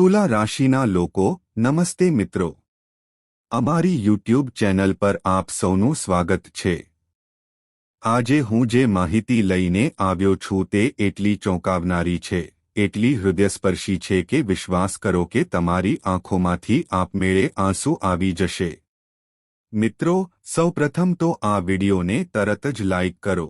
તુલા રાશિના લોકો નમસ્તે મિત્રો, અમારી યુટ્યુબ ચેનલ પર આપ સૌનું સ્વાગત છે। આજે હું જે માહિતી લઈને આવ્યો છું તે એટલી ચોંકાવનારી છે, એટલી હૃદયસ્પર્શી છે કે વિશ્વાસ કરો કે તમારી આંખોમાંથી આપમેળે આંસુ આવી જશે। મિત્રો, સૌપ્રથમ તો આ વિડિયોને તરત જ લાઇક કરો।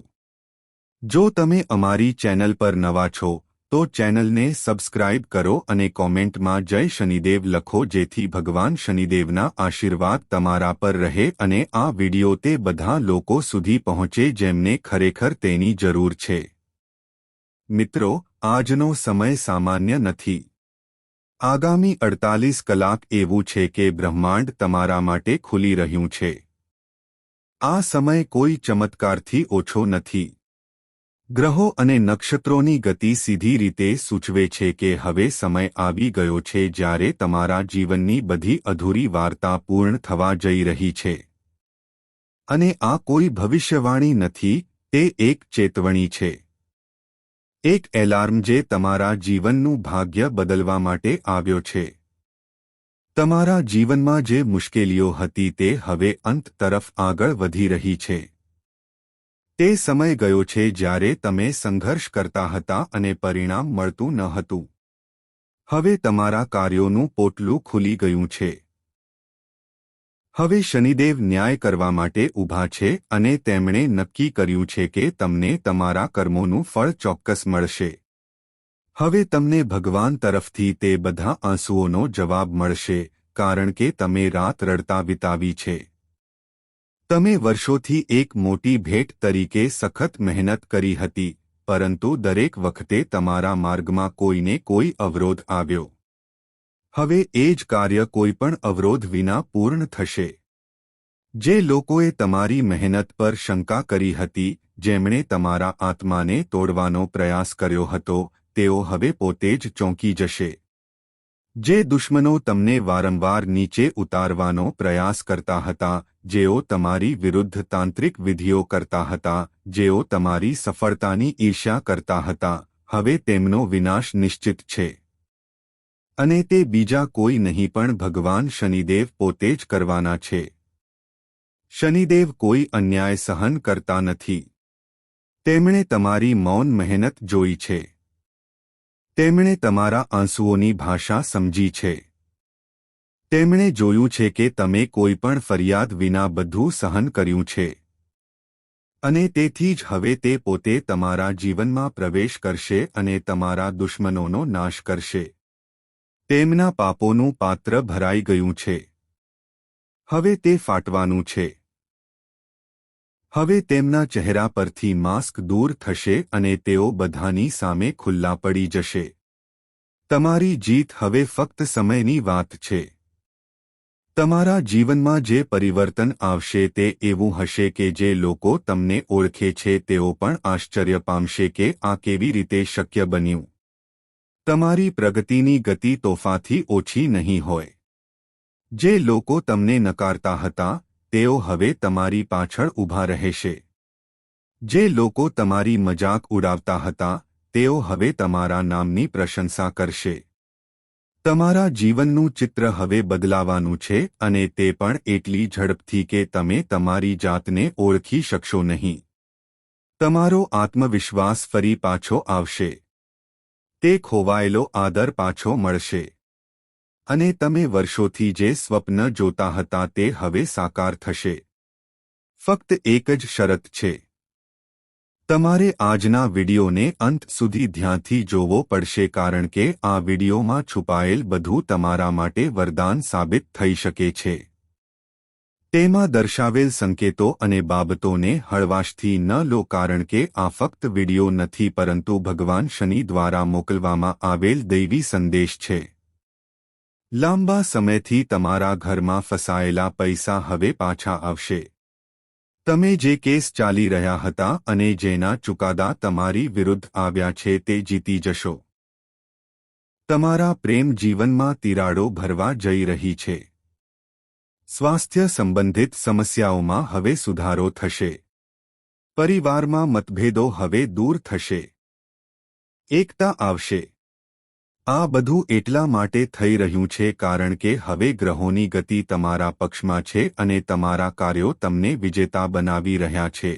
જો તમે અમારી ચેનલ પર નવા છો તો ચેનલને સબસ્ક્રાઇબ કરો અને કોમેન્ટમાં જય શનિદેવ લખો, જેથી ભગવાન શનિદેવના આશીર્વાદ તમારા પર રહે અને આ વિડિયો તે બધા લોકો સુધી પહોંચે જેમને ખરેખર તેની જરૂર છે। મિત્રો, આજનો સમય સામાન્ય નથી। આગામી 48 કલાક એવું છે કે બ્રહ્માંડ તમારા માટે ખુલી રહ્યું છે। આ સમય કોઈ ચમત્કારથી ઓછો નથી। ગ્રહો અને નક્ષત્રોની ગતિ સીધી રીતે સૂચવે છે કે હવે સમય આવી ગયો છે જ્યારે તમારા જીવનની બધી અધૂરી વાર્તા પૂર્ણ થવા જઈ રહી છે। અને આ કોઈ ભવિષ્યવાણી નથી, તે એક ચેતવણી છે। એક એલાર્મ જે તમારા જીવનનું ભાગ્ય બદલવા માટે આવ્યો છે। તમારા જીવનમાં જે મુશ્કેલીઓ હતી તે હવે અંત તરફ આગળ વધી રહી છે। તે સમય ગયો છે જ્યારે તમે સંઘર્ષ કરતા હતા અને પરિણામ મળતું ન હતું। હવે તમારા કાર્યોનું પોટલું ખુલી ગયું છે। હવે શનિદેવ ન્યાય કરવા માટે ઊભા છે અને તેમણે નક્કી કર્યું છે કે તમને તમારા કર્મોનું ફળ ચોક્કસ મળશે। હવે તમને ભગવાન તરફથી તે બધા આંસુઓનો જવાબ મળશે, કારણ કે તમે રાત રડતા વિતાવી છે। તમે વર્ષોથી એક મોટી ભેટ તરીકે સખત મહેનત કરી હતી, પરંતુ દરેક વખતે તમારા માર્ગમાં કોઈને કોઈ અવરોધ આવ્યો। હવે એ જ કાર્ય કોઈપણ અવરોધ વિના પૂર્ણ થશે। જે લોકોએ તમારી મહેનત પર શંકા કરી હતી, જેમણે તમારા આત્માને તોડવાનો પ્રયાસ કર્યો હતો, તેઓ હવે પોતે જ ચોંકી જશે। જે દુશ્મનો તમને વારંવાર નીચે ઉતારવાનો પ્રયાસ કરતા હતા, જેઓ તમારી વિરુદ્ધ તાંત્રિક વિધિઓ કરતા હતા, જેઓ તમારી સફળતાની ઈર્ષ્યા કરતા હતા, હવે તેમનો વિનાશ નિશ્ચિત છે। અને તે બીજા કોઈ નહીં પણ ભગવાન શનિદેવ પોતે જ કરવાના છે। શનિદેવ કોઈ અન્યાય સહન કરતા નથી। તેમણે તમારી મૌન મહેનત જોઈ છે। તેમણે તમારા આંસુઓની ભાષા સમજી છે। તેમણે જોયું છે કે તમે કોઈ પણ ફરિયાદ વિના બધું સહન કર્યું છે। અને તેથી જ હવે તે પોતે તમારા જીવનમાં પ્રવેશ કરશે અને તમારા દુશ્મનોનો નાશ કરશે। તેમના પાપોનું પાત્ર ભરાઈ ગયું છે। હવે તે ફાટવાનું છે। હવે તેમના ચહેરા પરથી માસ્ક દૂર થશે અને તેઓ બધાની સામે ખુલ્લા પડી જશે। તમારી જીત હવે ફક્ત સમયની વાત છે। તમારા જીવનમાં જે પરિવર્તન આવશે તે એવું હશે કે જે લોકો તમને ઓળખે છે તેઓ પણ આશ્ચર્ય પામશે કે આ કેવી રીતે શક્ય બન્યું। તમારી પ્રગતિની ગતિ તોફાથી ઓછી નહીં હોય। જે લોકો તમને નકારતા હતા, તેઓ હવે તમારી પાછળ ઊભા રહેશે। જે લોકો તમારી મજાક ઉડાવતા હતા, તેઓ હવે તમારા નામની પ્રશંસા કરશે। તમારા જીવનનું ચિત્ર હવે બદલાવાનું છે અને તે પણ એટલી ઝડપથી કે તમે તમારી જાતને ઓળખી શકશો નહીં। તમારો આત્મવિશ્વાસ ફરી પાછો આવશે। તે ખોવાયેલો આદર પાછો મળશે। અને તમે વર્ષોથી જે સ્વપ્ન જોતા હતા તે હવે સાકાર થશે। ફક્ત એક જ શરત છે। તમારે આજના વિડિયોને અંત સુધી ધ્યાનથી જોવો પડશે, કારણ કે આ વિડિયોમાં છુપાયેલ બધું તમારા માટે વરદાન સાબિત થઈ શકે છે। તેમાં દર્શાવેલ સંકેતો અને બાબતોને હળવાશથી ન લો, કારણ કે આ ફક્ત વિડિયો નથી પરંતુ ભગવાન શનિ દ્વારા મોકલવામાં આવેલ દૈવી સંદેશ છે। લાંબા સમયથી તમારા ઘરમાં ફસાયેલા પૈસા હવે પાછા આવશે। તમે જે કેસ ચાલી રહ્યા હતા અને જેના ચુકાદા તમારી વિરુદ્ધ આવ્યા છે તે જીતી જશો। તમારા પ્રેમ જીવનમાં તિરાડો ભરવા જઈ રહી છે। સ્વાસ્થ્ય સંબંધિત સમસ્યાઓમાં હવે સુધારો થશે। પરિવારમાં મતભેદો હવે દૂર થશે। એકતા આવશે। આ બધું એટલા માટે થઈ રહ્યું છે કારણ કે હવે ગ્રહોની ગતિ તમારા પક્ષમાં છે અને તમારા કાર્યો તમને વિજેતા બનાવી રહ્યા છે.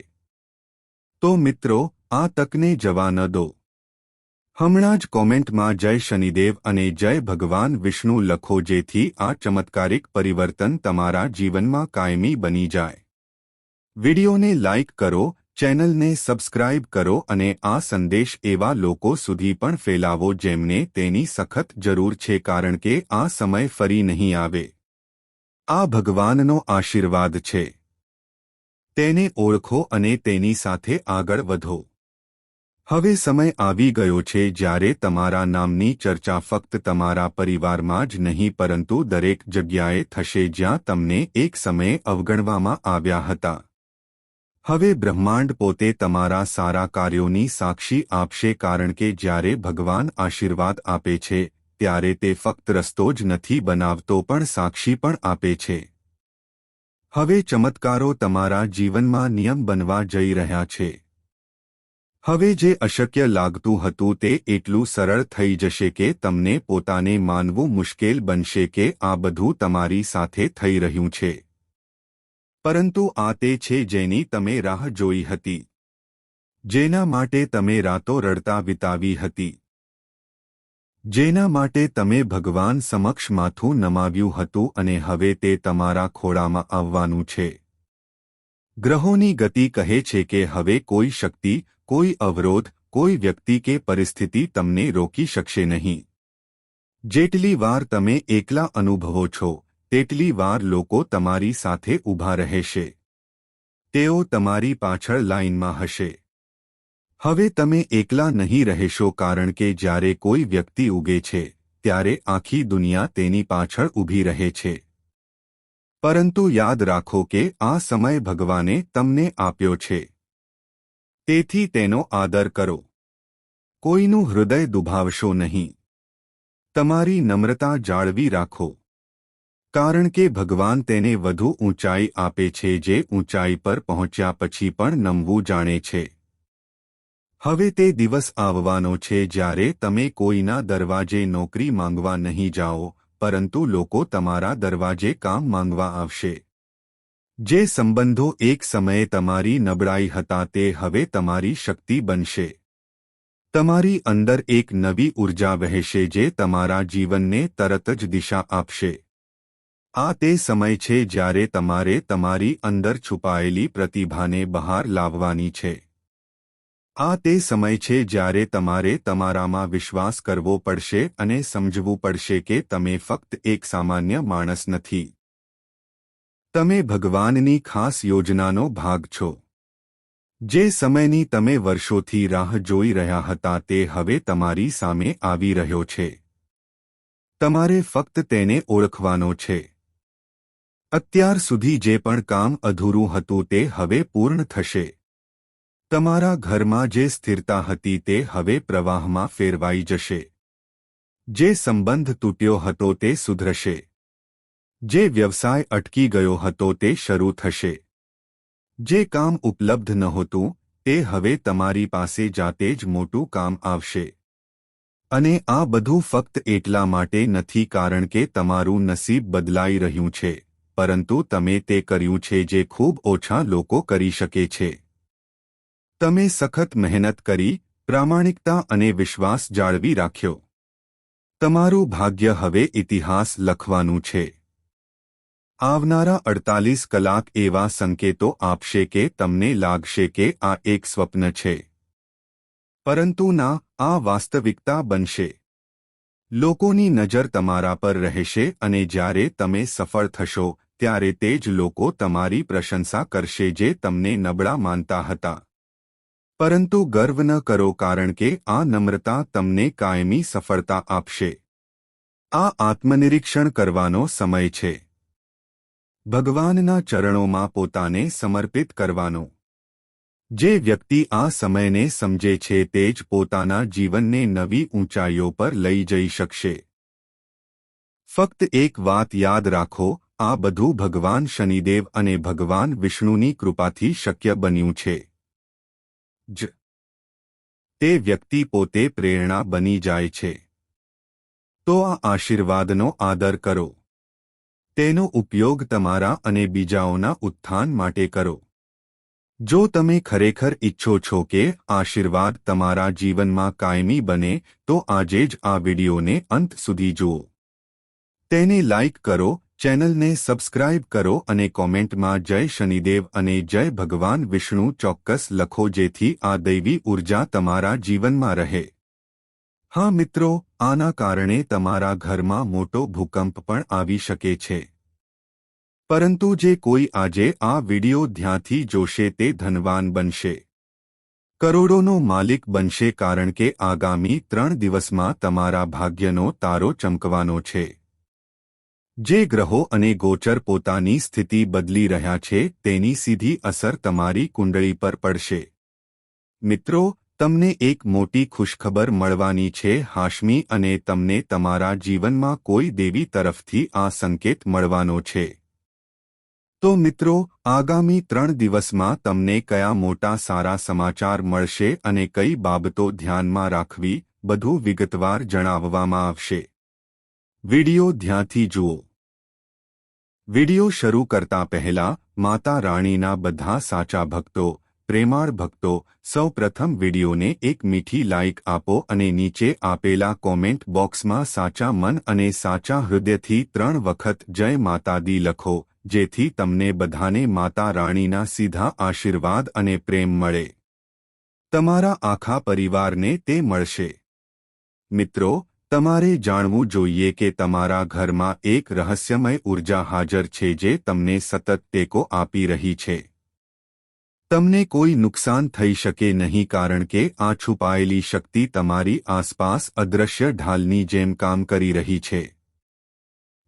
તો મિત્રો, આ તકને જવા ન દો. હમણાં જ કોમેન્ટમાં જય શનિદેવ અને જય ભગવાન વિષ્ણુ લખો જેથી આ ચમત્કારિક પરિવર્તન તમારા જીવનમાં કાયમી બની જાય. વિડિયોને લાઇક કરો, ચેનલને સબસ્ક્રાઇબ કરો અને આ સંદેશ એવા લોકો સુધી પણ ફેલાવો જેમને તેની સખત જરૂર છે કારણ કે આ સમય ફરી નહીં આવે. આ ભગવાનનો આશીર્વાદ છે. તેને ઓળખો અને તેની સાથે આગળ વધો. હવે સમય આવી ગયો છે જ્યારે તમારા નામની ચર્ચા ફક્ત તમારા પરિવારમાં જ નહીં પરંતુ દરેક જગ્યાએ થશે જ્યાં તમને એક સમયે અવગણવામાં આવ્યા હતા. હવે બ્રહ્માંડ પોતે તમારા સારા કાર્યોની સાક્ષી આપશે કારણ કે જ્યારે ભગવાન આશીર્વાદ આપે છે ત્યારે તે ફક્ત રસ્તો જ નથી બનાવતો પણ સાક્ષી પણ આપે છે. હવે ચમત્કારો તમારા જીવનમાં નિયમ બનવા જઈ રહ્યા છે. હવે જે અશક્ય લાગતું હતું તે એટલું સરળ થઈ જશે કે તમને પોતાને માનવું મુશ્કેલ બનશે કે આ બધું તમારી સાથે થઈ રહ્યું છે. પરંતુ આ તે છે જેની તમે રાહ જોઈ હતી. જેના માટે તમે રાતો રડતા વિતાવી હતી. જેના માટે તમે ભગવાન સમક્ષ માથું નમાવ્યું હતું અને હવે તે તમારા ખોળામાં આવવાનું છે. ગ્રહોની ગતિ કહે છે કે હવે કોઈ શક્તિ, કોઈ અવરોધ, કોઈ વ્યક્તિ કે પરિસ્થિતિ તમને રોકી શકશે નહીં. જેટલી વાર તમે એકલા અનુભવો છો તેટલી વાર લોકો તમારી સાથે ઊભા રહેશે. તેઓ તમારી પાછળ લાઇનમાં હશે. હવે તમે એકલા નહીં રહેશો કારણ કે જ્યારે કોઈ વ્યક્તિ ઉગે છે ત્યારે આખી દુનિયા તેની પાછળ ઊભી રહે છે. પરંતુ યાદ રાખો કે આ સમય ભગવાને તમને આપ્યો છે. તેથી તેનો આદર કરો. કોઈનું હૃદય દુભાવશો નહીં. તમારી નમ્રતા જાળવી રાખો. કારણ કે ભગવાન તેને વધુ ઊંચાઈ આપે છે જે ઊંચાઈ પર પહોંચ્યા પછી પણ નમવું જાણે છે. હવે તે દિવસ આવવાનો છે જ્યારે તમે કોઈના દરવાજે નોકરી માંગવા નહીં જાઓ પરંતુ લોકો તમારા દરવાજે કામ માંગવા આવશે. જે સંબંધો એક સમયે તમારી નબળાઈ હતા તે હવે તમારી શક્તિ બનશે. તમારી અંદર એક નવી ઊર્જા વહેશે જે તમારા જીવનને તરત જ દિશા આપશે. આ તે સમય છે જ્યારે તમારે તમારી અંદર છુપાયેલી પ્રતિભાને બહાર લાવવાની છે. આ તે સમય છે જ્યારે તમારે તમારામાં વિશ્વાસ કરવો પડશે અને સમજવું પડશે કે તમે ફક્ત એક સામાન્ય માણસ નથી. તમે ભગવાનની ખાસ યોજનાનો ભાગ છો. જે સમયની તમે વર્ષોથી રાહ જોઈ રહ્યા હતા તે હવે તમારી સામે આવી રહ્યો છે. તમારે ફક્ત તેને ઓળખવાનો છે. અત્યાર સુધી જે પણ કામ અધૂરું હતું તે હવે પૂર્ણ થશે. તમારા ઘરમાં જે સ્થિરતા હતી તે હવે પ્રવાહમાં ફેરવાઈ જશે. જે સંબંધ તૂટ્યો હતો તે સુધરશે. જે વ્યવસાય અટકી ગયો હતો તે શરૂ થશે. જે કામ ઉપલબ્ધ નહોતું તે હવે તમારી પાસે જાતે જ મોટું કામ આવશે. અને આ બધું ફક્ત એટલા માટે નથી કારણ કે તમારું નસીબ બદલાઈ રહ્યું છે પરંતુ તમે તે કર્યું છે જે ખૂબ ઓછા લોકો કરી શકે છે. તમે સખત મહેનત કરી, પ્રામાણિકતા અને વિશ્વાસ જાળવી રાખ્યો. તમારું ભાગ્ય હવે ઇતિહાસ લખવાનું છે. આવનારા 48 કલાક એવા સંકેતો આપશે કે તમને લાગશે કે આ એક સ્વપ્ન છે. પરંતુ ના, આ વાસ્તવિકતા બનશે. લોકોની નજર તમારા પર રહેશે અને જ્યારે તમે સફળ થશો ત્યારે તે જ લોકો તમારી પ્રશંસા કરશે જે તમને નબળા માનતા હતા. પરંતુ ગર્વ ન કરો કારણ કે આ નમ્રતા તમને કાયમી સફળતા આપશે. આ આત્મનિરીક્ષણ કરવાનો સમય છે. ભગવાનના ચરણોમાં પોતાને સમર્પિત કરવાનો. જે વ્યક્તિ આ સમયને સમજે છે તે જ પોતાના જીવનને નવી ઊંચાઈઓ પર લઈ જઈ શકશે. ફક્ત એક વાત યાદ રાખો, આ બધું ભગવાન શનિદેવ અને ભગવાન વિષ્ણુની કૃપાથી શક્ય બન્યું છે. તે વ્યક્તિ પોતે પ્રેરણા બની જાય છે. તો આ આશીર્વાદનો આદર કરો. તેનો ઉપયોગ તમારા અને બીજાઓના ઉત્થાન માટે કરો. જો તમે ખરેખર ઈચ્છો છો કે આશીર્વાદ તમારા જીવનમાં કાયમી બને તો આજે જ આ વિડિયોને અંત સુધી જુઓ. તેને લાઇક કરો, ચેનલને સબસ્ક્રાઇબ કરો અને કોમેન્ટમાં જય શનિદેવ અને જય ભગવાન વિષ્ણુ ચોક્કસ લખો જેથી આ દૈવી ઉર્જા તમારા જીવનમાં રહે. હા મિત્રો, આના કારણે તમારા ઘરમાં મોટો ભૂકંપ પણ આવી શકે છે. પરંતુ જે કોઈ આજે આ વિડિયો ધ્યાનથી જોશે તે ધનવાન બનશે, કરોડોનો માલિક બનશે કારણ કે આગામી 3 દિવસમાં તમારા ભાગ્યનો તારો ચમકવાનો છે. જે ગ્રહો અને ગોચર પોતાની સ્થિતિ બદલી રહ્યા છે તેની સીધી અસર તમારી કુંડળી પર પડશે. મિત્રો, તમને એક મોટી ખુશખબર મળવાની છે હાશમી અને તમને તમારા જીવનમાં કોઈ દેવી તરફથી આ સંકેત મળવાનો છે. તો મિત્રો, આગામી 3 દિવસમાં તમને કયા મોટા સારા સમાચાર મળશે અને કઈ બાબતો ધ્યાનમાં રાખવી બધું વિગતવાર જણાવવામાં આવશે. વિડિયો ધ્યાનથી જુઓ. વિડિયો શરૂ કરતા પહેલા માતા રાણીના બધા સાચા ભક્તો, પ્રેમાળ ભક્તો, સૌ પ્રથમ વિડિયોને એક મીઠી લાઇક આપો અને નીચે આપેલા કોમેન્ટ બોક્સમાં સાચા મન અને સાચા હૃદયથી 3 વખત જય માતા દી લખો જેથી તમને બધાને માતા રાણીના સીધા આશીર્વાદ અને પ્રેમ મળે. તમારા આખા પરિવારને તે મળશે. મિત્રો, તમારે જાણવું જોઈએ કે તમારા ઘરમાં એક રહસ્યમય ઉર્જા હાજર છે જે તમને સતત ટેકો આપી રહી છે. તમને કોઈ નુકસાન થઈ શકે નહીં કારણ કે આ છુપાયેલી શક્તિ તમારી આસપાસ અદૃશ્ય ઢાલની જેમ કામ કરી રહી છે.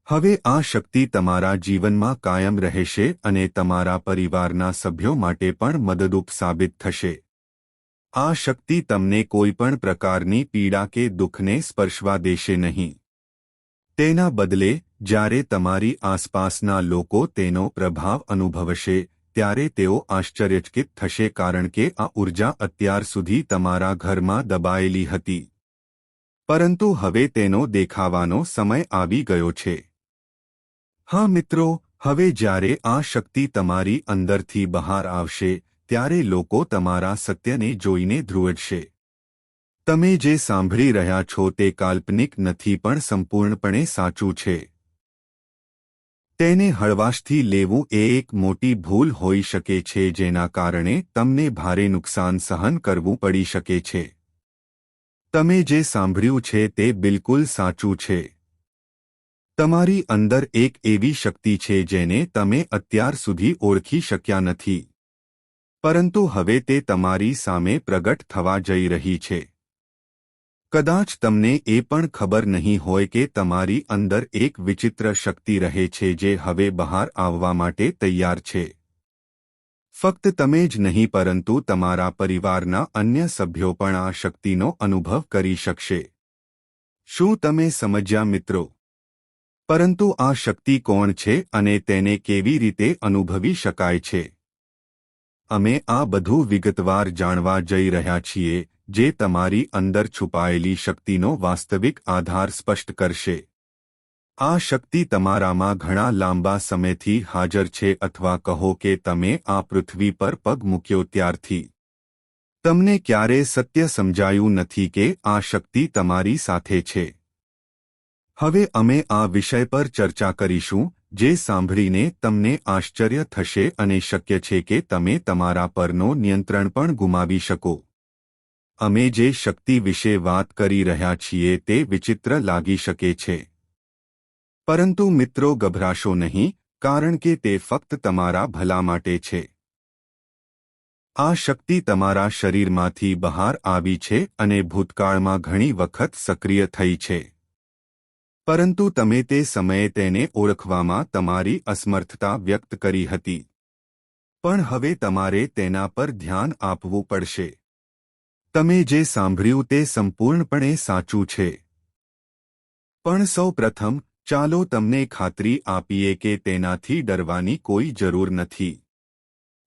હવે આ શક્તિ તમારા જીવનમાં કાયમ રહેશે અને તમારા પરિવારના સભ્યો માટે પણ મદદરૂપ સાબિત થશે. આ શક્તિ તમને કોઈપણ પ્રકારની પીડા કે દુઃખને સ્પર્શવા દેશે નહીં. તેના બદલે, જ્યારે તમારી આસપાસના લોકો તેનો પ્રભાવ અનુભવશે ત્યારે તેઓ આશ્ચર્યચકિત થશે કારણ કે આ ઉર્જા અત્યાર સુધી તમારા ઘરમાં દબાયેલી હતી. પરંતુ હવે તેનો દેખાવાનો સમય આવી ગયો છે. હા મિત્રો, હવે જ્યારે આ શક્તિ તમારી અંદરથી બહાર આવશે ત્યારે લોકો તમારા સત્યને જોઈને ધ્રુવશે. તમે જે સાંભળી રહ્યા છો તે કાલ્પનિક નથી પણ સંપૂર્ણપણે સાચું છે. તેને હળવાશથી લેવું એ એક મોટી ભૂલ હોઈ શકે છે જેના કારણે તમને ભારે નુકસાન સહન કરવું પડી શકે છે. તમે જે સાંભળ્યું છે તે બિલકુલ સાચું છે. તમારી અંદર એક એવી શક્તિ છે જેને તમે અત્યાર સુધી ઓળખી શક્યા નથી. પરંતુ હવે તે તમારી સામે પ્રગટ થવા જઈ રહી છે. કદાચ તમને એ પણ ખબર નહીં હોય કે તમારી અંદર એક વિચિત્ર શક્તિ રહે છે જે હવે બહાર આવવા માટે તૈયાર છે. ફક્ત તમે જ નહીં પરંતુ તમારા પરિવારના અન્ય સભ્યો પણ આ શક્તિનો અનુભવ કરી શકશે. શું તમે સમજ્યા મિત્રો? પરંતુ આ શક્તિ કોણ છે અને તેને કેવી રીતે અનુભવી શકાય છે? અમે આ બધું વિગતવાર જાણવા જઈ રહ્યા છીએ જે તમારી અંદર છુપાયેલી શક્તિનો વાસ્તવિક આધાર સ્પષ્ટ કરશે. આ શક્તિ તમારામાં ઘણા લાંબા સમયથી હાજર છે અથવા કહો કે તમે આ પૃથ્વી પર પગ મૂક્યો ત્યારથી. તમને ક્યારે સત્ય સમજાયું નથી કે આ શક્તિ તમારી સાથે છે. હવે અમે આ વિષય પર ચર્ચા કરીશું જે સાંભળીને તમને આશ્ચર્ય થશે અને શક્ય છે કે તમે તમારા પરનો નિયંત્રણ પણ ગુમાવી શકો. અમે જે શક્તિ વિશે વાત કરી રહ્યા છીએ તે વિચિત્ર લાગી શકે છે. પરંતુ મિત્રો ગભરાશો નહીં કારણ કે તે ફક્ત તમારા ભલા માટે છે. આ શક્તિ તમારા શરીરમાંથી બહાર આવી છે અને ભૂતકાળમાં ઘણી વખત સક્રિય થઈ છે. પરંતુ તમે તે સમયે તેને ઓળખવામાં તમારી અસમર્થતા વ્યક્ત કરી હતી. પણ હવે તમારે તેના પર ધ્યાન આપવું પડશે. તમે જે સાંભળ્યું તે સંપૂર્ણપણે સાચું છે. પણ સૌ પ્રથમ, ચાલો તમને ખાતરી આપીએ કે તેનાથી ડરવાની કોઈ જરૂર નથી.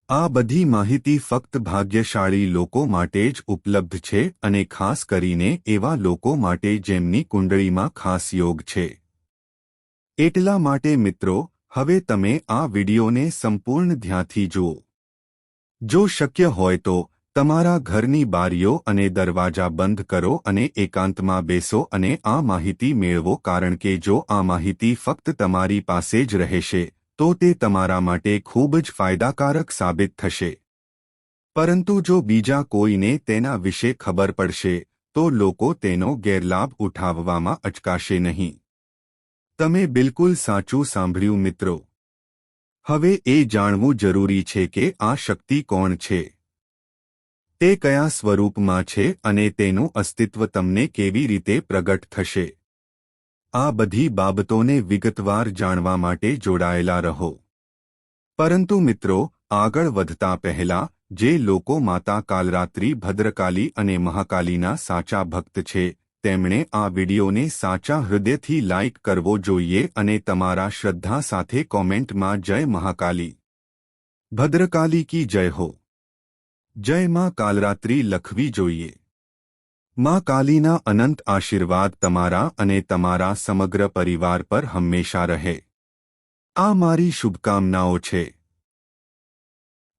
આ બધી માહિતી ફક્ત ભાગ્યશાળી લોકો માટે જ ઉપલબ્ધ છે અને ખાસ કરીને એવા લોકો માટે જેમની કુંડળીમાં ખાસ યોગ છે. એટલા માટે મિત્રો, હવે તમે આ વિડિયોને સંપૂર્ણ ધ્યાનથી જુઓ. જો શક્ય હોય તો તમારા ઘરની બારીઓ અને દરવાજા બંધ કરો અને એકાંતમાં બેસો અને આ માહિતી મેળવો, કારણ કે જો આ માહિતી ફક્ત તમારી પાસે જ રહેશે તો તે તમારા માટે ખૂબ જ ફાયદાકારક સાબિત થશે. પરંતુ જો બીજા કોઈને તેના વિશે ખબર પડશે તો લોકો તેનો ગેરલાભ ઉઠાવવામાં અચકાશે નહીં. તમે બિલકુલ સાચું સાંભળ્યું મિત્રો. હવે એ જાણવું જરૂરી છે કે આ શક્તિ કોણ છે, તે કયા સ્વરૂપમાં છે અને તેનું અસ્તિત્વ તમને કેવી રીતે પ્રગટ થશે. આ બધી બાબતોને વિગતવાર જાણવા માટે જોડાયેલા રહો. પરંતુ મિત્રો, આગળ વધતા પહેલા જે લોકો માતા કાલરાત્રિ, ભદ્રકાલી અને મહાકાલીના સાચા ભક્ત છે તેમણે આ વિડિયોને સાચા હૃદયથી લાઇક કરવો જોઈએ અને તમારા શ્રદ્ધા સાથે કોમેન્ટમાં જય મહાકાલી, ભદ્રકાલી કી જય હો, જય માં કાલરાત્રિ લખવી જોઈએ. માં કાલીના અનંત આશીર્વાદ તમારા અને તમારા સમગ્ર પરિવાર પર હંમેશા રહે. આ મારી શુભકામનાઓ છે.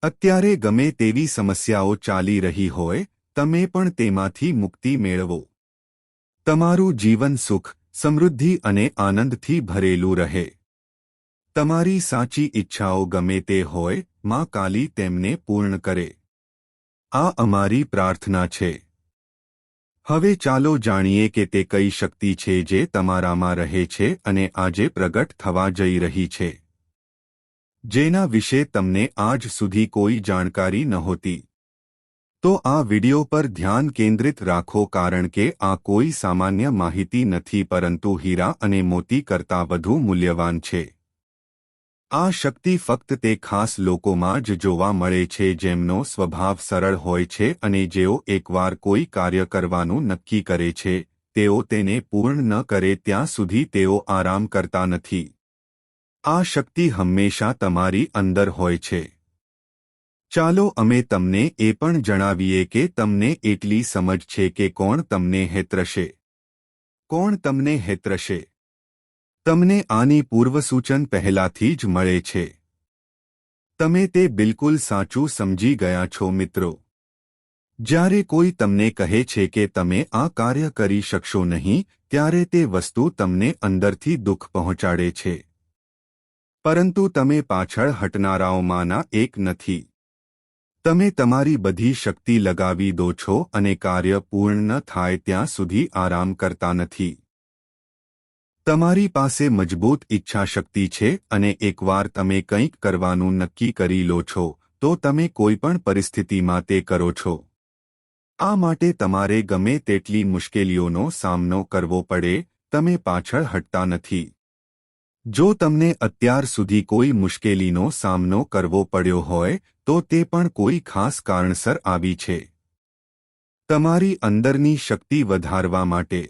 અત્યારે ગમે તેવી સમસ્યાઓ ચાલી રહી હોય, તમે પણ તેમાંથી મુક્તિ મેળવો. તમારું જીવન સુખ, સમૃદ્ધિ અને આનંદથી ભરેલું રહે. તમારી સાચી ઈચ્છાઓ ગમે તે હોય, માં કાલી તેમને પૂર્ણ કરે. આ અમારી પ્રાર્થના છે. હવે ચાલો જાણીએ કે તે કઈ શક્તિ છે જે તમારામાં રહે છે અને આજે પ્રગટ થવા જઈ રહી છે, જેના વિશે તમને આજ સુધી કોઈ જાણકારી નહોતી. તો આ વિડિયો પર ધ્યાન કેન્દ્રિત રાખો, કારણ કે આ કોઈ સામાન્ય માહિતી નથી પરંતુ હીરા અને મોતી કરતાં વધુ મૂલ્યવાન છે. આ શક્તિ ફક્ત તે ખાસ લોકોમાં જ જોવા મળે છે જેમનો સ્વભાવ સરળ હોય છે અને જેઓ એકવાર કોઈ કાર્ય કરવાનું નક્કી કરે છે તેઓ તેને પૂર્ણ ન કરે ત્યાં સુધી તેઓ આરામ કરતા નથી. આ શક્તિ હંમેશા તમારી અંદર હોય છે. ચાલો અમે તમને એ પણ જણાવીએ કે તમને એટલી સમજ છે કે કોણ તમને હેતરશે. કોણ તમને હેતરશે? તમને આની પૂર્વસૂચન પહેલાથી જ મળે છે. તમે તે બિલકુલ સાચું સમજી ગયા છો મિત્રો. જ્યારે કોઈ તમને કહે છે કે તમે આ કાર્ય કરી શકશો નહીં, ત્યારે તે વસ્તુ તમને અંદરથી દુઃખ પહોંચાડે છે. પરંતુ તમે પાછળ હટનારાઓમાંના એક નથી. તમે તમારી બધી શક્તિ લગાવી દો છો અને કાર્ય પૂર્ણ ન થાય ત્યાં સુધી આરામ કરતા નથી. તમારી પાસે મજબૂત ઈચ્છાશક્તિ છે અને એકવાર તમે કંઈક કરવાનું નક્કી કરી લો છો તો તમે કોઈપણ પરિસ્થિતિમાં તે કરો છો. આ માટે તમારે ગમે તેટલી મુશ્કેલીઓનો સામનો કરવો પડે, તમે પાછળ હટતા નથી. જો તમને અત્યાર સુધી કોઈ મુશ્કેલીનો સામનો કરવો પડ્યો હોય તો તે પણ કોઈ ખાસ કારણસર આવી છે. તમારી અંદરની શક્તિ વધારવા માટે.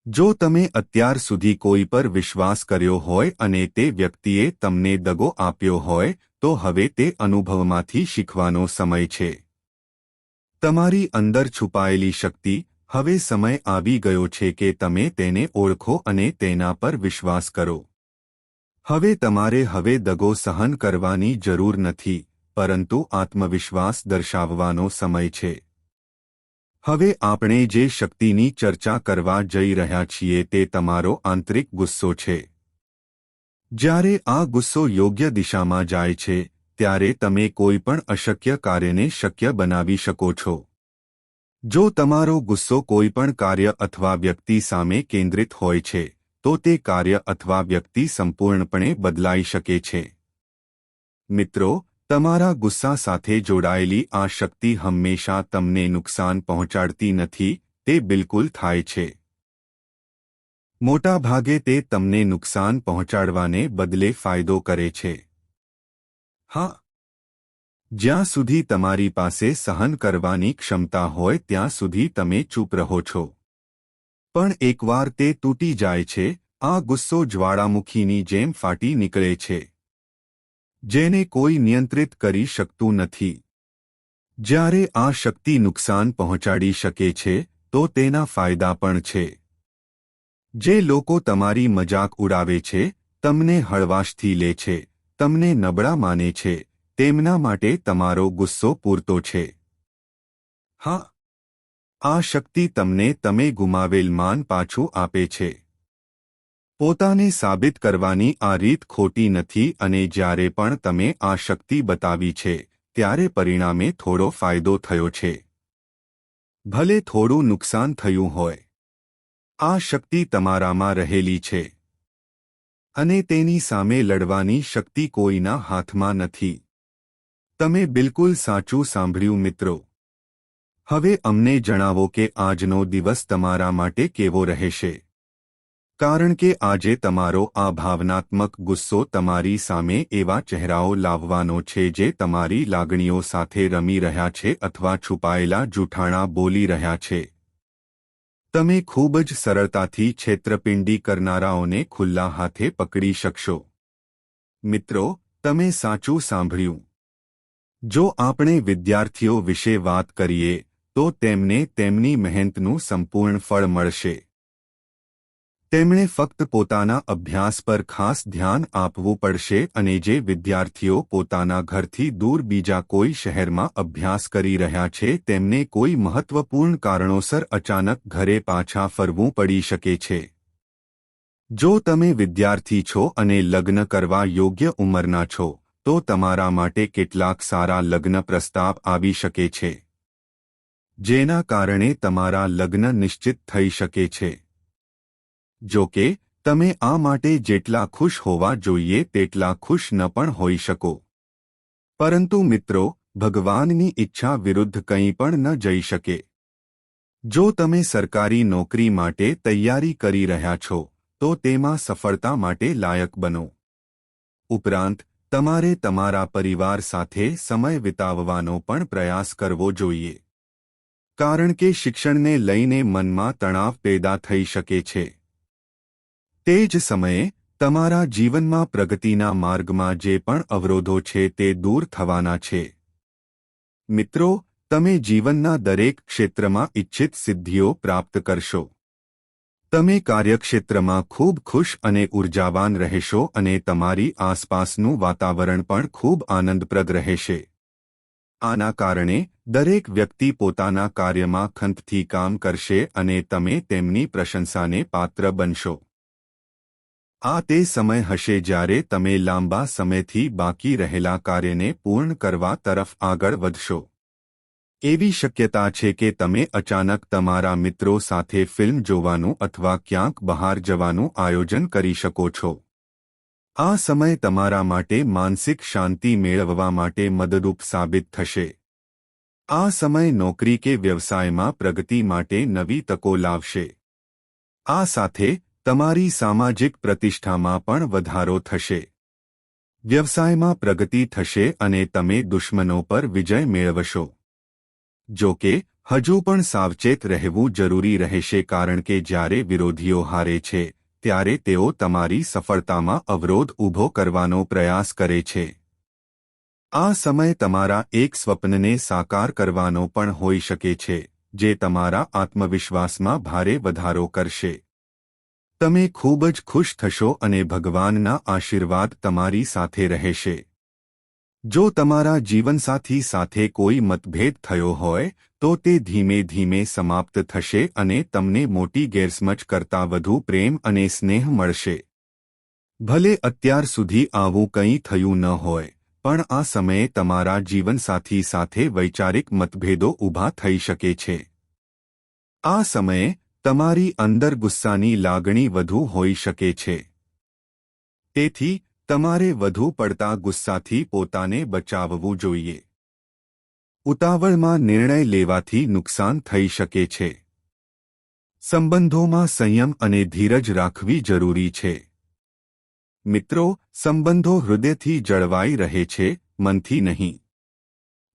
જો તમે અત્યાર સુધી કોઈ પર વિશ્વાસ કર્યો હોય અને તે વ્યક્તિએ તમને દગો આપ્યો હોય તો હવે તે અનુભવમાંથી શીખવાનો સમય છે. તમારી અંદર છુપાયેલી શક્તિ, હવે સમય આવી ગયો છે કે તમે તેને ઓળખો અને તેના પર વિશ્વાસ કરો. હવે તમારે દગો સહન કરવાની જરૂર નથી, પરંતુ આત્મવિશ્વાસ દર્શાવવાનો સમય છે. હવે આપણે જે શક્તિની ચર્ચા કરવા જઈ રહ્યા છીએ તે તમારો આંતરિક ગુસ્સો છે. જ્યારે આ ગુસ્સો યોગ્ય દિશામાં જાય છે ત્યારે તમે કોઈપણ અશક્ય કાર્યને શક્ય બનાવી શકો છો. જો તમારો ગુસ્સો કોઈપણ કાર્ય અથવા વ્યક્તિ સામે કેન્દ્રિત હોય છે તો તે કાર્ય અથવા વ્યક્તિ સંપૂર્ણપણે બદલાઈ શકે છે. મિત્રો, તમારા ગુસ્સા સાથે જોડાયેલી આ શક્તિ હંમેશા તમને નુકસાન પહોંચાડતી નથી, તે બિલકુલ થાય છે. મોટા ભાગે તે તમને નુકસાન પહોંચાડવાને બદલે ફાયદો કરે છે. હા, જ્યાં સુધી તમારી પાસે સહન કરવાની ક્ષમતા હોય ત્યાં સુધી તમે ચૂપ રહો છો. પણ એકવાર તે તૂટી જાય છે, આ ગુસ્સો જ્વાળામુખીની જેમ ફાટી નીકળે છે. જેને કોઈ નિયંત્રિત કરી શકતું નથી. જ્યારે આ શક્તિ નુકસાન પહોંચાડી શકે છે તો તેના ફાયદા પણ છે. જે લોકો તમારી મજાક ઉડાવે છે, તમને હળવાશથી લે છે, તમને નબળા માને છે, તેમના માટે તમારો ગુસ્સો પૂરતો છે. હા, આ શક્તિ તમને તમે ગુમાવેલ માન પાછું આપે છે. પોતાને સાબિત કરવાની આ રીત ખોટી નથી અને જ્યારે પણ તમે આ શક્તિ બતાવી છે ત્યારે પરિણામે થોડો ફાયદો થયો છે. ભલે થોડું નુકસાન થયું હોય. આ શક્તિ તમારામાં રહેલી છે અને તેની સામે લડવાની શક્તિ કોઈના હાથમાં નથી. તમે બિલકુલ સાચું સાંભળ્યું મિત્રો. હવે અમને જણાવો કે આજનો દિવસ તમારા માટે કેવો રહેશે. કારણ કે આજે તમારો આ ભાવનાત્મક ગુસ્સો તમારી સામે એવા ચહેરાઓ લાવવાનો છે જે તમારી લાગણીઓ સાથે રમી રહ્યા છે અથવા છુપાયેલા જૂઠાણા બોલી રહ્યા છે. તમે ખૂબ જ સરળતાથી છેતરપિંડી કરનારાઓને ખુલ્લા હાથે પકડી શકશો. મિત્રો, તમે સાચું સાંભળ્યું. જો આપણે વિદ્યાર્થીઓ વિશે વાત કરીએ તો તેમને તેમની મહેનતનું સંપૂર્ણ ફળ મળશે. તેમણે ફક્ત પોતાના અભ્યાસ પર ખાસ ધ્યાન આપવું પડશે અને જે વિદ્યાર્થીઓ પોતાના ઘરથી દૂર બીજા કોઈ શહેરમાં અભ્યાસ કરી રહ્યા છે તેમને કોઈ મહત્વપૂર્ણ કારણોસર અચાનક ઘરે પાછા ફરવું પડી શકે છે. જો તમે વિદ્યાર્થી છો અને લગ્ન કરવા યોગ્ય ઉંમરના છો તો તમારા માટે કેટલાક સારા લગ્ન પ્રસ્તાવ આવી શકે છે, જેના કારણે તમારા લગ્ન નિશ્ચિત થઈ શકે છે. જો કે તમે આ માટે જેટલા ખુશ હોવા જોઈએ તેટલા ખુશ ન પણ હોઈ શકો. પરંતુ મિત્રો, ભગવાનની ઈચ્છા વિરુદ્ધ કંઈ પણ ન જઈ શકે. જો તમે સરકારી નોકરી માટે તૈયારી કરી રહ્યા છો તો તેમાં સફળતા માટે લાયક બનો. ઉપરાંત તમારે તમારા પરિવાર સાથે સમય વિતાવવાનો પણ પ્રયાસ કરવો જોઈએ. કારણ કે શિક્ષણને લઈને મનમાં તણાવ પેદા થઈ શકે છે. તે જ સમયે તમારા જીવનમાં પ્રગતિના માર્ગમાં જે પણ અવરોધો છે તે દૂર થવાના છે. મિત્રો, તમે જીવનના દરેક ક્ષેત્રમાં ઇચ્છિત સિદ્ધિઓ પ્રાપ્ત કરશો. તમે કાર્યક્ષેત્રમાં ખૂબ ખુશ અને ઉર્જાવાન રહેશો અને તમારી આસપાસનું વાતાવરણ પણ ખૂબ આનંદપ્રદ રહેશે. આના કારણે દરેક વ્યક્તિ પોતાના કાર્યમાં ખંતથી કામ કરશે અને તમે તેમની પ્રશંસાને પાત્ર બનશો. આ તે સમય હશે જ્યારે તમે લાંબા સમયથી બાકી રહેલા કાર્યને પૂર્ણ કરવા તરફ આગળ વધશો. એવી શક્યતા છે કે તમે અચાનક તમારા મિત્રો સાથે ફિલ્મ જોવાનું અથવા ક્યાંક બહાર જવાનું આયોજન કરી શકો છો. આ સમય તમારા માટે માનસિક શાંતિ મેળવવા માટે મદદરૂપ સાબિત થશે. આ સમય નોકરી કે વ્યવસાયમાં પ્રગતિ માટે નવી તકો લાવશે. આ સાથે તમારી સામાજિક પ્રતિષ્ઠામાં પણ વધારો થશે. વ્યવસાયમાં પ્રગતિ થશે અને તમે દુશ્મનો પર વિજય મેળવશો. જો કે હજુ પણ સાવચેત રહેવું જરૂરી રહેશે કારણ કે જ્યારે વિરોધીઓ હારે છે ત્યારે તેઓ તમારી સફળતામાં અવરોધ ઊભો કરવાનો પ્રયાસ કરે છે. આ સમય તમારા એક સ્વપ્નને સાકાર કરવાનો પણ હોઈ શકે છે જે તમારા આત્મવિશ્વાસમાં ભારે વધારો કરશે. તમે ખૂબ જ ખુશ થશો અને ભગવાનના આશીર્વાદ તમારી સાથે રહેશે. જો તમારા જીવનસાથી સાથે કોઈ મતભેદ થયો હોય તો તે ધીમે ધીમે સમાપ્ત થશે અને તમને મોટી ગેરસમજ કરતાં વધુ પ્રેમ અને સ્નેહ મળશે. ભલે અત્યાર સુધી આવું કંઈ થયું ન હોય, પણ આ સમયે તમારા જીવનસાથી સાથે વૈચારિક મતભેદો ઊભા થઈ શકે છે. આ સમયે તમારી અંદર ગુસ્સાની લાગણી વધુ હોઈ શકે છે. તેથી તમારે વધુ પડતા ગુસ્સાથી પોતાને બચાવવું જોઈએ. ઉતાવળમાં નિર્ણય લેવાથી નુકસાન થઈ શકે છે. સંબંધોમાં સંયમ અને ધીરજ રાખવી જરૂરી છે. મિત્રો, સંબંધો હૃદયથી જળવાઈ રહે છે, મનથી નહીં.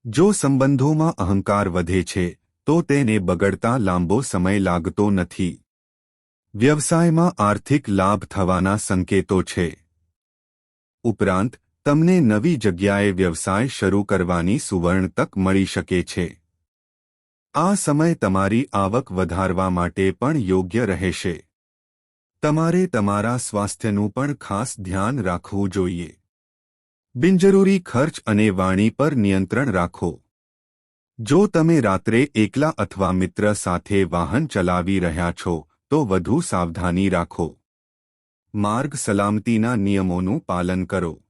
જો સંબંધોમાં અહંકાર વધે છે તો તેને બગડતા લાંબો સમય લાગતો નથી. વ્યવસાયમાં આર્થિક લાભ થવાના સંકેતો છે. ઉપરાંત તમને નવી જગ્યાએ વ્યવસાય શરૂ કરવાની સુવર્ણ તક મળી શકે છે. આ સમય તમારી આવક વધારવા માટે પણ યોગ્ય રહેશે. તમારે તમારા સ્વાસ્થ્યનું પણ ખાસ ધ્યાન રાખવું જોઈએ. બિનજરૂરી ખર્ચ અને વાણી પર નિયંત્રણ રાખો. જો તમે રાત્રે એકલા અથવા મિત્ર સાથે વાહન ચલાવી રહ્યા છો તો વધુ સાવધાની રાખો. માર્ગ સલામતીના નિયમોનું પાલન કરો.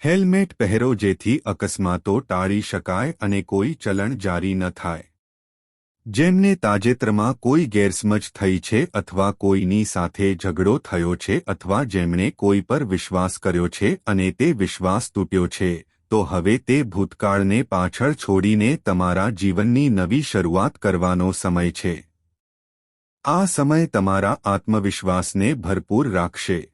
હેલ્મેટ પહેરો જેથી અકસ્માતો ટાળી શકાય અને કોઈ ચલણ જારી ન થાય. જેમને તાજેતરમાં કોઈ ગેરસમજ થઈ છે અથવા કોઈની સાથે ઝઘડો થયો છે અથવા જેમણે કોઈ પર વિશ્વાસ કર્યો છે અને તે વિશ્વાસ તૂટ્યો છે, તો હવે તે ભૂતકાળને પાછળ છોડીને તમારા જીવનની નવી શરૂઆત કરવાનો સમય છે. આ સમય તમારા આત્મવિશ્વાસને ભરપૂર રાખશે.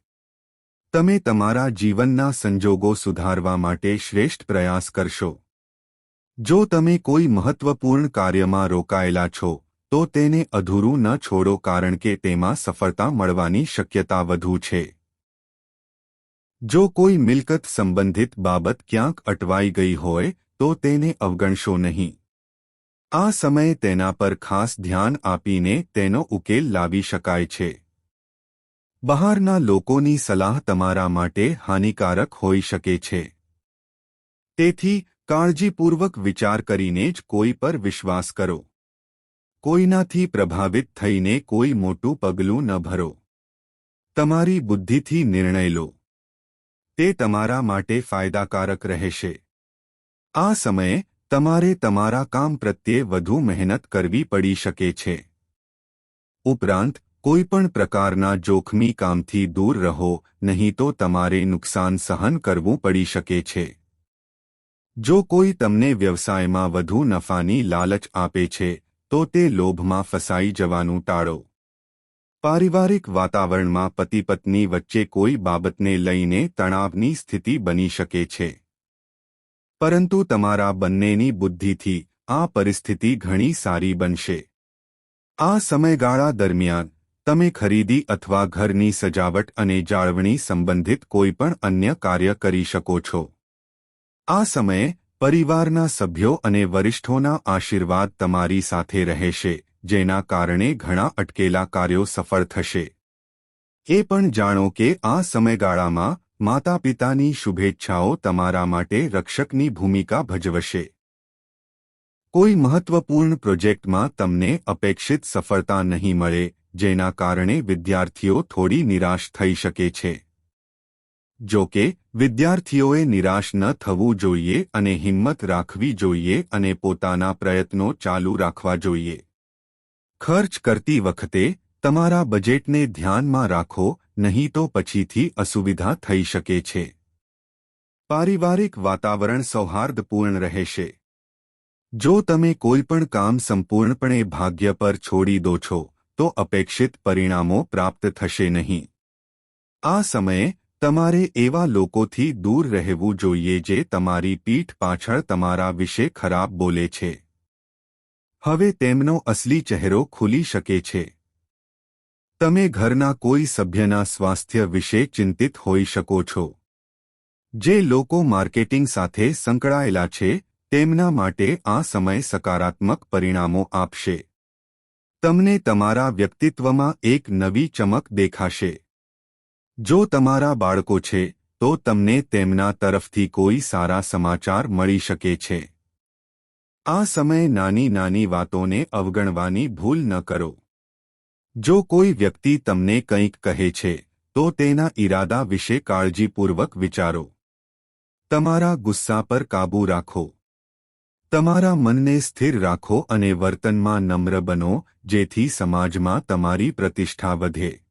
તમે તમારા જીવનના સંજોગો સુધારવા માટે શ્રેષ્ઠ પ્રયાસ કરશો. જો તમે કોઈ મહત્વપૂર્ણ કાર્યમાં રોકાયેલા છો તો તેને અધૂરું ન છોડો કારણ કે તેમાં સફળતા મળવાની શક્યતા વધુ છે. જો કોઈ મિલકત સંબંધિત બાબત ક્યાંક અટવાઈ ગઈ હોય તો તેને અવગણશો નહીં. આ સમયે તેના પર ખાસ ધ્યાન આપીને તેનો ઉકેલ લાવી શકાય છે. બહારના લોકોની સલાહ તમારા માટે હાનિકારક હોઈ શકે છે. તેથી કાળજીપૂર્વક વિચાર કરીને જ કોઈ પર વિશ્વાસ કરો. કોઈનાથી પ્રભાવિત થઈને કોઈ મોટું પગલું ન ભરો. તમારી બુદ્ધિથી નિર્ણય લો. તે તમારા માટે ફાયદાકારક રહેશે. આ સમયે તમારે તમારા કામ પ્રત્યે વધુ મહેનત કરવી પડી શકે છે. ઉપરાંત કોઈપણ પ્રકારના જોખમી કામથી દૂર રહો, નહીં તો તમારે નુકસાન સહન કરવું પડી શકે છે. જો કોઈ તમને વ્યવસાયમાં વધુ નફાની લાલચ આપે છે તો તે લોભમાં ફસાઈ જવાનું ટાળો. પારિવારિક વાતાવરણમાં પતિ-પત્ની વચ્ચે કોઈ બાબતને લઈને તણાવની સ્થિતિ બની શકે છે. પરંતુ તમારા બંનેની બુદ્ધિથી આ પરિસ્થિતિ ઘણી સારી બનશે. આ સમયગાળા દરમિયાન તમે ખરીદી અથવા ઘરની સજાવટ અને જાળવણી સંબંધિત કોઈપણ અન્ય કાર્ય કરી શકો છો. આ સમયે પરિવારના સભ્યો અને વરિષ્ઠોના આશીર્વાદ તમારી સાથે રહેશે, જેના કારણે ઘણા અટકેલા કાર્યો સફળ થશે. એ પણ જાણો કે આ સમયગાળામાં માતા-પિતાની શુભેચ્છાઓ તમારા માટે રક્ષકની ભૂમિકા ભજવશે. કોઈ મહત્વપૂર્ણ પ્રોજેક્ટમાં તમને અપેક્ષિત સફળતા નહીં મળે, જેના કારણે વિદ્યાર્થીઓ થોડી નિરાશ થઈ શકે છે. જો કે વિદ્યાર્થીઓએ નિરાશ ન થવું જોઈએ અને હિંમત રાખવી જોઈએ અને પોતાના પ્રયત્નો ચાલુ રાખવા જોઈએ. ખર્ચ કરતી વખતે તમારા બજેટને ધ્યાનમાં રાખો, નહીં તો પછીથી અસુવિધા થઈ શકે છે. પારિવારિક વાતાવરણ સૌહાર્દપૂર્ણ રહેશે. જો તમે કોઈપણ કામ સંપૂર્ણપણે ભાગ્ય પર છોડી દો છો તો અપેક્ષિત પરિણામો પ્રાપ્ત થશે નહીં. આ સમયે તમારે એવા લોકોથી દૂર રહેવું જોઈએ જે તમારી પીઠ પાછળ તમારા વિશે ખરાબ બોલે છે. હવે તેમનો અસલી ચહેરો ખુલી શકે છે. તમે ઘરના કોઈ સભ્યના સ્વાસ્થ્ય વિશે ચિંતિત હોઈ શકો છો. જે લોકો માર્કેટિંગ સાથે સંકળાયેલા છે તેમના માટે આ સમય સકારાત્મક પરિણામો આપશે. તમને તમારા વ્યક્તિત્વમાં એક નવી ચમક દેખાશે. જો તમારા બાળકો છે તો તમને તેમના તરફથી કોઈ સારા સમાચાર મળી શકે છે. આ સમયે નાની નાની વાતોને અવગણવાની ભૂલ ન કરો. જો કોઈ વ્યક્તિ તમને કંઈક કહે છે તો તેના ઈરાદા વિશે કાળજીપૂર્વક વિચારો. તમારા ગુસ્સા પર કાબૂ રાખો. તમારા મનને સ્થિર રાખો અને વર્તનમાં નમ્ર બનો જેથી સમાજમાં તમારી પ્રતિષ્ઠા વધે.